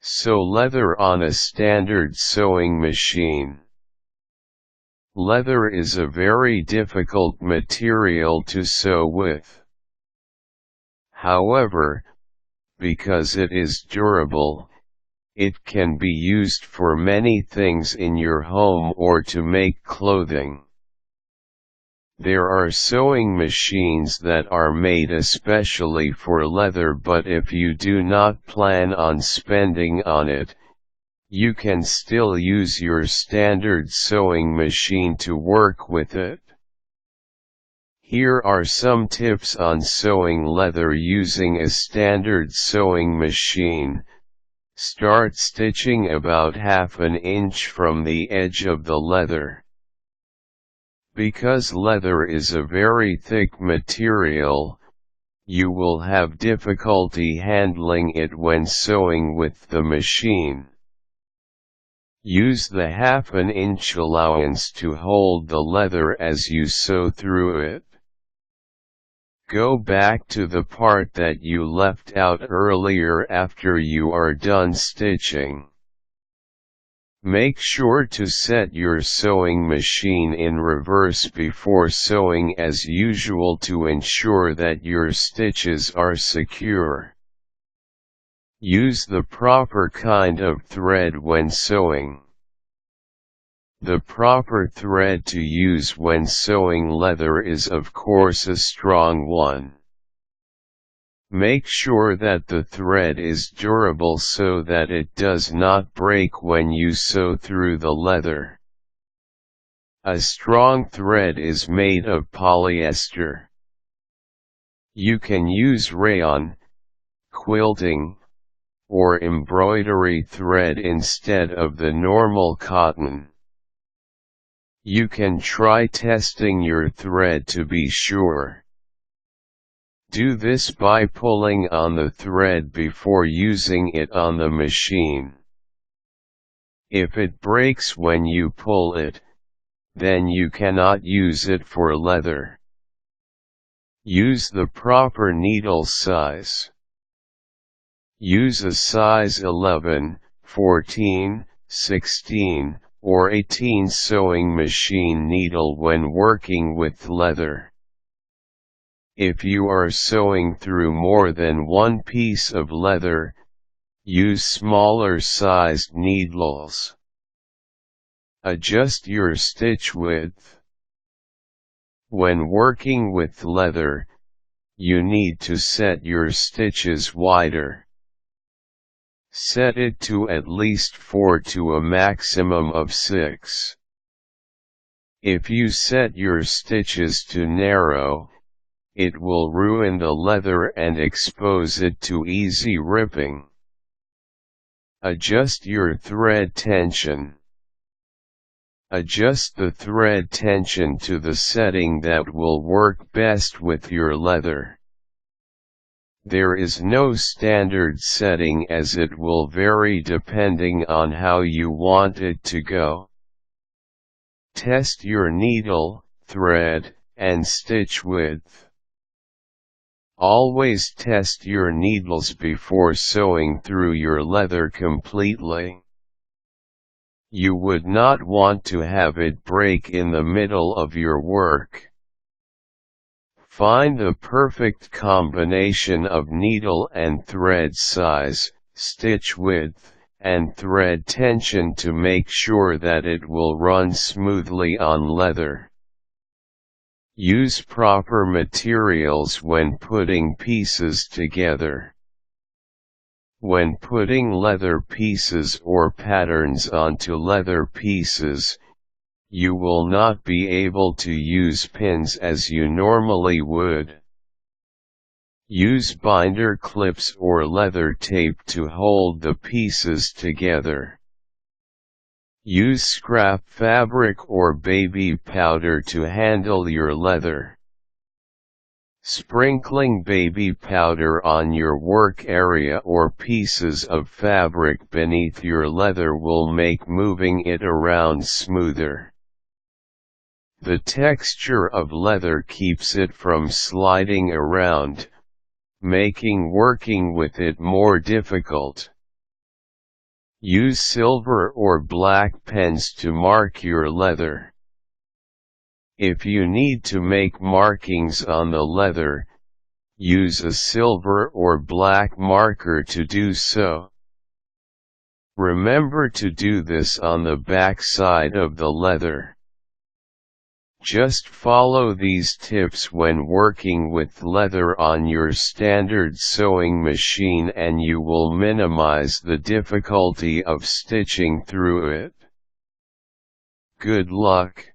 Sew leather on a standard sewing machine. Leather is a very difficult material to sew with. However, because it is durable, it can be used for many things in your home or to make clothing. There are sewing machines that are made especially for leather, but if you do not plan on spending on it, you can still use your standard sewing machine to work with it. Here are some tips on sewing leather using a standard sewing machine. Start stitching about ½ inch from the edge of the leather. Because leather is a very thick material, you will have difficulty handling it when sewing with the machine. Use the ½ inch allowance to hold the leather as you sew through it. Go back to the part that you left out earlier after you are done stitching. Make sure to set your sewing machine in reverse before sewing as usual to ensure that your stitches are secure. Use the proper kind of thread when sewing. The proper thread to use when sewing leather is of course a strong one. Make sure that the thread is durable so that it does not break when you sew through the leather. A strong thread is made of polyester. You can use rayon, quilting, or embroidery thread instead of the normal cotton. You can try testing your thread to be sure. Do this by pulling on the thread before using it on the machine. If it breaks when you pull it, then you cannot use it for leather. Use the proper needle size. Use a size 11, 14, 16, or 18 sewing machine needle when working with leather. If you are sewing through more than one piece of leather, use smaller sized needles. Adjust your stitch width. When working with leather, you need to set your stitches wider. Set it to at least 4 to a maximum of 6. If you set your stitches too narrow, it will ruin the leather and expose it to easy ripping. Adjust your thread tension. Adjust the thread tension to the setting that will work best with your leather. There is no standard setting as it will vary depending on how you want it to go. Test your needle, thread, and stitch width. Always test your needles before sewing through your leather completely. You would not want to have it break in the middle of your work. Find the perfect combination of needle and thread size, stitch width, and thread tension to make sure that it will run smoothly on leather. Use proper materials when putting pieces together. When putting leather pieces or patterns onto leather pieces, you will not be able to use pins as you normally would. Use binder clips or leather tape to hold the pieces together. Use scrap fabric or baby powder to handle your leather. Sprinkling baby powder on your work area or pieces of fabric beneath your leather will make moving it around smoother. The texture of leather keeps it from sliding around, making working with it more difficult. Use silver or black pens to mark your leather. If you need to make markings on the leather, use a silver or black marker to do so. Remember to do this on the back side of the leather. Just follow these tips when working with leather on your standard sewing machine and you will minimize the difficulty of stitching through it. Good luck.